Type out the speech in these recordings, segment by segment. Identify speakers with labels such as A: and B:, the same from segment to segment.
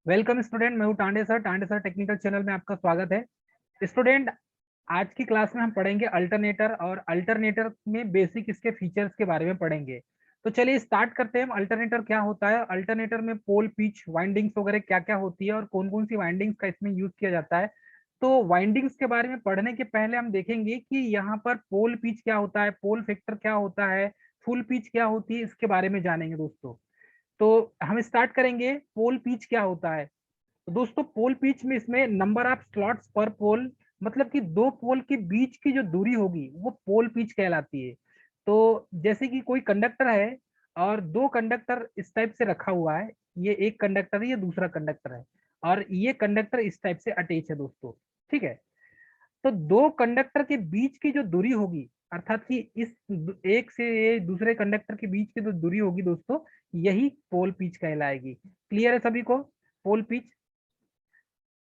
A: Welcome student, मैं हूँ Tande sir technical channel में आपका स्वागत है। स्टूडेंट, आज की क्लास में हम पढ़ेंगे अल्टरनेटर और अल्टरनेटर में बेसिक इसके फीचर्स के बारे में पढ़ेंगे। तो चलिए स्टार्ट करते हैं। अल्टरनेटर क्या होता है, अल्टरनेटर में पोल, पिच, वाइंडिंग्स वगैरह क्या क्या होती है और कौन कौन सी वाइंडिंग्स का इसमें यूज किया जाता है। तो वाइंडिंग्स के बारे में पढ़ने के पहले हम देखेंगे कि यहाँ पर पोल पिच क्या होता है, पोल फैक्टर क्या होता है, फुल पिच क्या होती है, इसके बारे में जानेंगे दोस्तों। तो हम स्टार्ट करेंगे, पोल पिच क्या होता है। तो दोस्तों, पोल पिच में इसमें नंबर ऑफ स्लॉट्स पर पोल, मतलब कि दो पोल के बीच की जो दूरी होगी वो पोल पिच कहलाती है। तो जैसे कि कोई कंडक्टर है और दो कंडक्टर इस टाइप से रखा हुआ है, ये एक कंडक्टर है, ये दूसरा कंडक्टर है, और ये कंडक्टर इस टाइप से अटैच है दोस्तों। ठीक है। तो दो कंडक्टर के बीच की जो दूरी होगी, अर्थात कि इस एक से ये दूसरे कंडक्टर के बीच की जो दूरी होगी दोस्तों, यही पोल पिच कहलाएगी। क्लियर है सभी को? Pole pitch.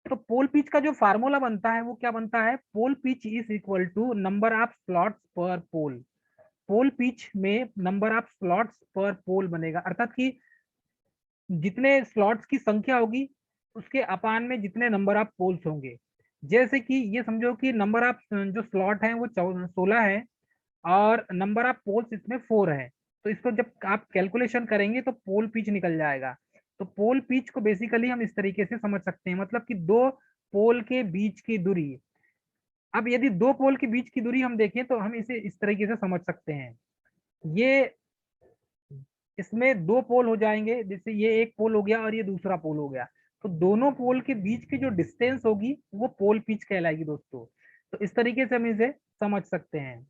A: तो पोल पिच का जो फार्मूला बनता है वो क्या बनता है, pole pitch is equal to number of slots per pole. Pole pitch में number of slots per pole बनेगा, अर्थात कि जितने स्लॉट्स की संख्या होगी उसके अपान में जितने नंबर ऑफ पोल्स होंगे। जैसे कि ये समझो कि नंबर ऑफ जो स्लॉट है वो 16 है और नंबर ऑफ पोल्स इसमें 4 है। तो इसको जब आप कैलकुलेशन करेंगे तो पोल पिच निकल जाएगा। तो पोल पिच को बेसिकली हम इस तरीके से समझ सकते हैं, मतलब कि दो पोल के बीच की दूरी। अब यदि दो पोल के बीच की दूरी हम देखें तो हम इसे इस तरीके से समझ सकते हैं। ये इसमें दो पोल हो जाएंगे, जैसे ये एक पोल हो गया और ये दूसरा पोल हो गया। तो दोनों पोल के बीच की जो डिस्टेंस होगी वो पोल पिच कहलाएगी दोस्तों। तो इस तरीके से हम इसे समझ सकते हैं।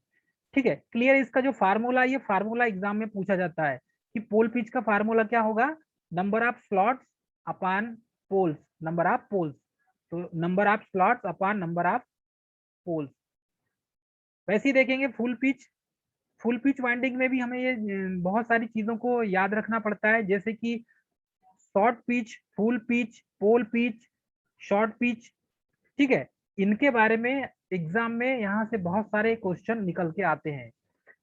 A: ठीक है, क्लियर? इसका जो फार्मूला, ये फार्मूला एग्जाम में पूछा जाता है कि पोल पिच का फार्मूला क्या होगा, number of slots upon poles, number of poles. तो number of slots upon number of poles. वैसे ही देखेंगे full pitch. Full pitch winding में भी हमें ये बहुत सारी चीजों को याद रखना पड़ता है, जैसे कि short pitch, full pitch, pole pitch, short pitch. ठीक है, इनके बारे में एग्जाम में यहाँ से बहुत सारे क्वेश्चन निकल के आते हैं।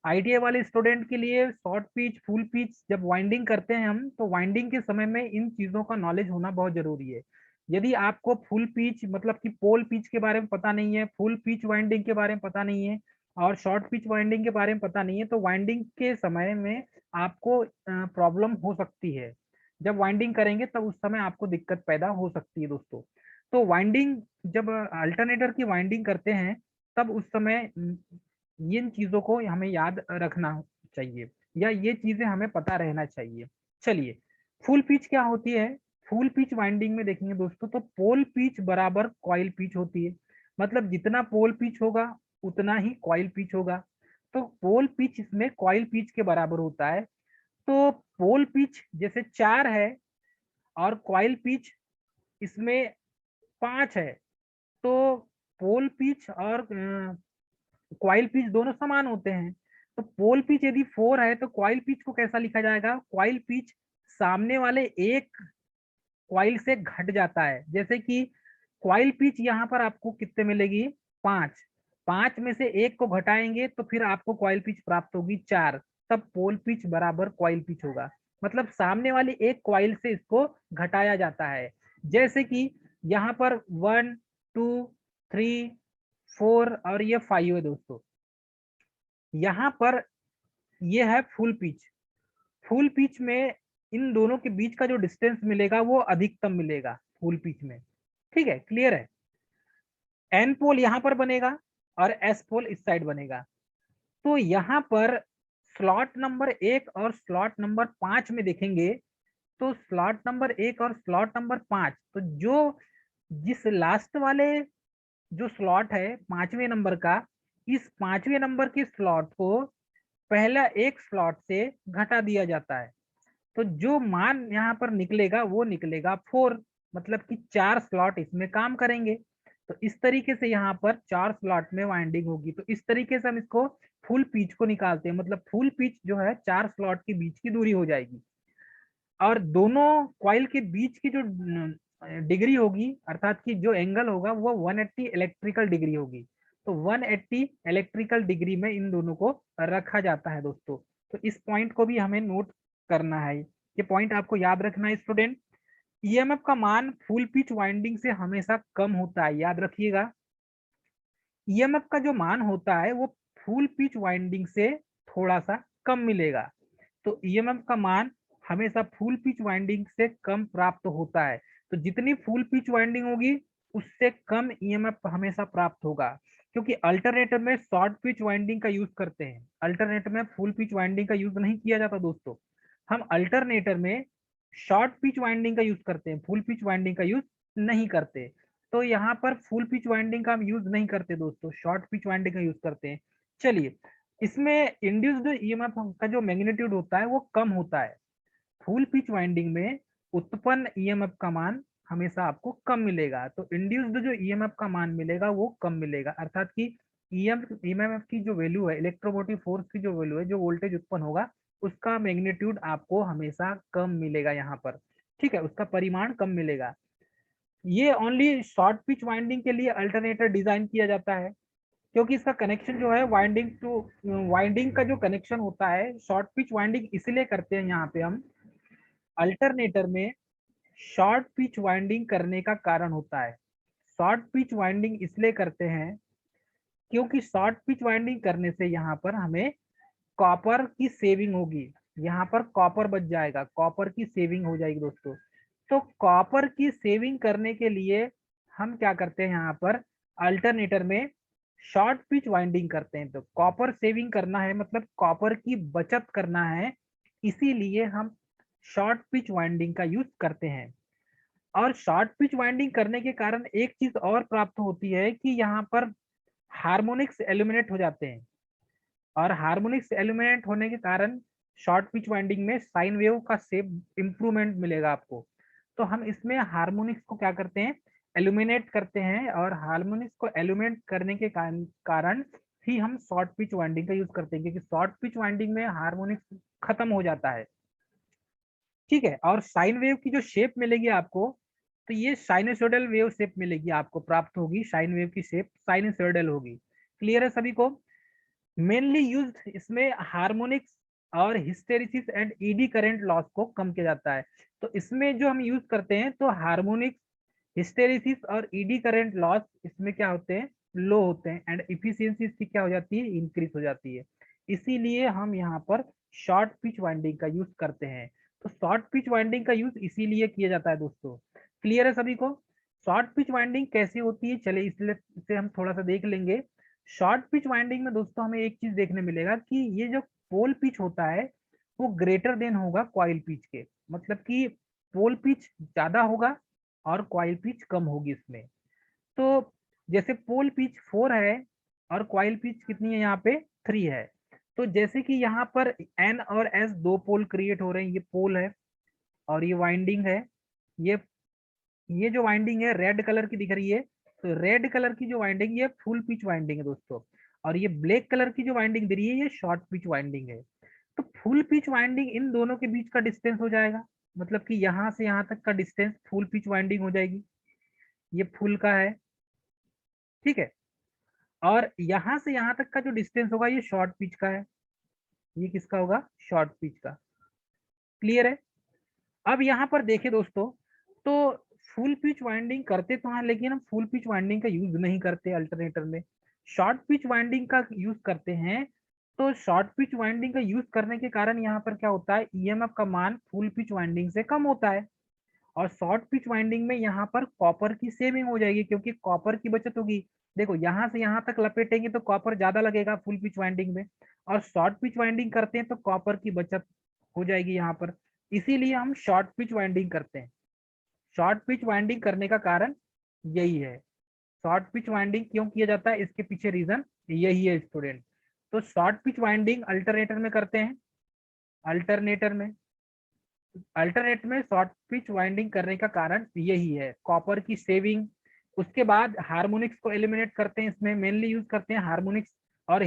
A: आईटीआई वाले स्टूडेंट के लिए शॉर्ट पिच, फुल पिच जब वाइंडिंग करते हैं हम, तो वाइंडिंग के समय में इन चीजों का नॉलेज होना बहुत जरूरी है। यदि आपको फुल पिच मतलब कि पोल पिच के बारे में पता नहीं है, फुल पिच वाइंडिंग के बारे में पता नहीं है और शॉर्ट पिच वाइंडिंग के बारे में पता नहीं है, तो वाइंडिंग के समय में आपको प्रॉब्लम हो सकती है। जब वाइंडिंग करेंगे तब उस समय आपको दिक्कत पैदा हो सकती है दोस्तों। तो वाइंडिंग, जब अल्टरनेटर की वाइंडिंग करते हैं तब उस समय इन चीजों को हमें याद रखना चाहिए, या ये चीजें हमें पता रहना चाहिए। चलिए, फुल पिच क्या होती है। फुल पिच वाइंडिंग में देखेंगे दोस्तों, तो पोल पिच बराबर कॉइल पिच होती है। मतलब जितना पोल पिच होगा उतना ही कॉइल पिच होगा। तो पोल पिच इसमें कॉइल पिच के बराबर होता है। तो पोल पिच जैसे 4 है और कॉइल पिच इसमें 5 है, तो पोल पिच और क्वाइल पिच दोनों समान होते हैं। तो पोल पिच यदि 4 है तो क्वाइल पिच को कैसा लिखा जाएगा, क्वाइल पिच सामने वाले एक क्वाइल से घट जाता है। जैसे कि क्वाइल पिच यहाँ पर आपको कितने मिलेगी, 5। 5 में से एक को घटाएंगे तो फिर आपको क्वाइल पिच प्राप्त होगी 4। तब पोल पिच बराबर क्वाइल पिच होगा। मतलब सामने वाले एक क्वाइल से इसको घटाया जाता है। जैसे कि यहाँ पर 1, 2, 3, 4 और ये 5 है दोस्तों। यहाँ पर ये है फुल पिच। फुल पिच में इन दोनों के बीच का जो डिस्टेंस मिलेगा वो अधिकतम मिलेगा फुल पिच में। ठीक है, क्लियर है? एन पोल यहाँ पर बनेगा और एस पोल इस साइड बनेगा। तो यहाँ पर स्लॉट नंबर 1 और स्लॉट नंबर 5 में देखेंगे, तो स्लॉट नंबर 1 और स्लॉट नंबर 5, तो जो जिस लास्ट वाले जो स्लॉट है 5वें नंबर का, इस 5वें नंबर के स्लॉट को पहला एक स्लॉट से घटा दिया जाता है। तो जो मान यहाँ पर निकलेगा वो निकलेगा 4। मतलब कि 4 स्लॉट इसमें काम करेंगे। तो इस तरीके से यहाँ पर 4 स्लॉट में वाइंडिंग होगी। तो इस तरीके से हम इसको फुल पिच को निकालते हैं। मतलब फुल पिच जो है 4 स्लॉट के बीच की दूरी हो जाएगी और दोनों कॉइल के बीच की जो डिग्री होगी, अर्थात कि जो एंगल होगा वो 180 इलेक्ट्रिकल डिग्री होगी। तो 180 इलेक्ट्रिकल डिग्री में इन दोनों को रखा जाता है दोस्तों। तो इस पॉइंट को भी हमें नोट करना है। ये पॉइंट आपको याद रखना है स्टूडेंट। ईएमएफ का मान फुल पिच वाइंडिंग से हमेशा कम होता है, याद रखिएगा। ईएमएफ का जो मान होता है वो फुल पिच वाइंडिंग से थोड़ा सा कम मिलेगा। तो ईएमएफ का मान हमेशा फुल पिच वाइंडिंग से कम प्राप्त होता है। तो जितनी फुल पिच वाइंडिंग होगी उससे कम ईएमएफ हमेशा प्राप्त होगा, क्योंकि अल्टरनेटर में शॉर्ट पिच वाइंडिंग का यूज करते हैं। अल्टरनेटर में फुल पिच वाइंडिंग का यूज नहीं किया जाता दोस्तों। हम अल्टरनेटर में शॉर्ट पिच वाइंडिंग का यूज करते हैं, फुल पिच वाइंडिंग का यूज नहीं करते। तो यहाँ पर फुल पिच वाइंडिंग का हम यूज नहीं करते दोस्तों, शॉर्ट पिच वाइंडिंग का यूज करते हैं। चलिए, इसमें इंड्यूस्ड ईएमएफ का जो मैग्नीट्यूड होता है वो कम होता है। फुल पिच वाइंडिंग में उत्पन्न ईएमएफ का मान हमेशा आपको कम मिलेगा। तो इंड्यूस्ड जो ईएमएफ का मान मिलेगा वो कम मिलेगा, अर्थात कि ईएमएफ की जो वैल्यू है, इलेक्ट्रोमोटिव फोर्स की जो वैल्यू है, जो वोल्टेज उत्पन्न होगा उसका मैग्नीट्यूड आपको हमेशा कम मिलेगा यहाँ पर। ठीक है, उसका परिमाण कम मिलेगा। ये ओनली शॉर्ट पिच वाइंडिंग के लिए अल्टरनेटर डिजाइन किया जाता है, क्योंकि इसका कनेक्शन जो है वाइंडिंग टू वाइंडिंग का जो कनेक्शन होता है, शॉर्ट पिच वाइंडिंग इसलिए करते हैं यहाँ पे हम अल्टरनेटर में। शॉर्ट पिच वाइंडिंग करने का कारण होता है, शॉर्ट पिच वाइंडिंग इसलिए करते हैं क्योंकि शॉर्ट पिच वाइंडिंग करने से यहाँ पर हमें कॉपर की सेविंग होगी। यहाँ पर कॉपर बच जाएगा, कॉपर की सेविंग हो जाएगी दोस्तों। तो कॉपर की सेविंग करने के लिए हम क्या करते हैं, यहाँ पर अल्टरनेटर में शॉर्ट पिच वाइंडिंग करते हैं। तो कॉपर सेविंग करना है, मतलब कॉपर की बचत करना है, इसीलिए हम शॉर्ट पिच वाइंडिंग का यूज करते हैं। और शॉर्ट पिच वाइंडिंग करने के कारण एक चीज और प्राप्त होती है कि यहाँ पर हार्मोनिक्स एलिमिनेट हो जाते हैं, और हार्मोनिक्स एलिमिनेट होने के कारण शॉर्ट पिच वाइंडिंग में साइन वेव का शेप इंप्रूवमेंट मिलेगा आपको। तो हम इसमें हार्मोनिक्स को क्या करते हैं, एल्यूमिनेट करते हैं, और हार्मोनिक्स को एल्यूमिनेट करने के कारण ही हम शॉर्ट पिच वाइंडिंग का यूज करते हैं, क्योंकि शॉर्ट पिच वाइंडिंग में हार्मोनिक्स खत्म हो जाता है। ठीक है, और साइन वेव की जो शेप मिलेगी आपको, तो ये साइनसोइडल वेव शेप मिलेगी आपको, प्राप्त होगी साइन वेव की शेप साइनसोइडल होगी। क्लियर है सभी को? मेनली यूज इसमें हार्मोनिक्स और hysteresis and eddy current loss को कम किया जाता है। तो इसमें जो हम यूज करते हैं, तो हार्मोनिक्स, हिस्टेरिसिस और ईडी करंट लॉस इसमें क्या होते हैं, लो होते हैं, एंड इफिशियंसी इसकी क्या हो जाती है, इंक्रीज हो जाती है। इसीलिए हम यहाँ पर शॉर्ट पिच वाइंडिंग का यूज करते हैं। तो शॉर्ट पिच वाइंडिंग का यूज इसीलिए किया जाता है दोस्तों। क्लियर है सभी को? शॉर्ट पिच वाइंडिंग कैसी होती है, चलिए इसलिए इसे हम थोड़ा सा देख लेंगे। शॉर्ट पिच वाइंडिंग में दोस्तों हमें एक चीज देखने मिलेगा कि ये जो पोल पिच होता है वो ग्रेटर देन होगा कॉइल पिच के, मतलब कि पोल पिच ज्यादा होगा और कॉइल पिच कम होगी इसमें। तो जैसे पोल पिच 4 है और कॉइल पिच कितनी है यहाँ पे, 3 है। तो जैसे कि यहाँ पर एन और एस दो पोल क्रिएट हो रहे हैं, ये पोल है और ये वाइंडिंग है। ये ये जो वाइंडिंग है रेड कलर की दिख रही है, तो रेड कलर की जो वाइंडिंग ये फुल पिच वाइंडिंग है दोस्तों। और ये ब्लैक कलर की जो वाइंडिंग दे रही है ये शॉर्ट पिच वाइंडिंग है। तो फुल पिच वाइंडिंग इन दोनों के बीच का डिस्टेंस हो जाएगा, मतलब कि यहाँ से यहाँ तक का डिस्टेंस फुल पिच वाइंडिंग हो जाएगी। ये फुल का है, ठीक है। और यहाँ से यहाँ तक का जो डिस्टेंस होगा ये शॉर्ट पिच का है। ये किसका होगा, शॉर्ट पिच का। क्लियर है? अब यहाँ पर देखें दोस्तों, तो फुल पिच वाइंडिंग करते तो हैं, लेकिन हम फुल पिच वाइंडिंग का यूज नहीं करते अल्टरनेटर में, शॉर्ट पिच वाइंडिंग का यूज करते हैं। तो शॉर्ट पिच वाइंडिंग का यूज करने के कारण यहाँ पर क्या होता है, ईएमएफ का मान फुल पिच वाइंडिंग से कम होता है। और शॉर्ट पिच वाइंडिंग में यहाँ पर कॉपर की सेविंग हो जाएगी, क्योंकि कॉपर की बचत होगी। देखो यहाँ से यहाँ तक लपेटेंगे तो कॉपर ज्यादा लगेगा फुल पिच वाइंडिंग में, और शॉर्ट पिच वाइंडिंग करते हैं तो कॉपर की बचत हो जाएगी यहाँ पर। इसीलिए हम शॉर्ट पिच वाइंडिंग करते हैं। शॉर्ट पिच वाइंडिंग करने का कारण यही है। शॉर्ट पिच वाइंडिंग क्यों किया जाता है, इसके पीछे रीजन यही है स्टूडेंट। तो शॉर्ट पिच वाइंडिंग अल्टरनेटर में करते हैं। अल्टरनेटर में अल्टरनेट में शॉर्ट पिच वाइंडिंग करने का कारण यही है, कॉपर की सेविंग। उसके बाद हार्मोनिक्स को एलिमिनेट करते हैं, इसमें मेनली यूज करते हैं हार्मोनिक्स और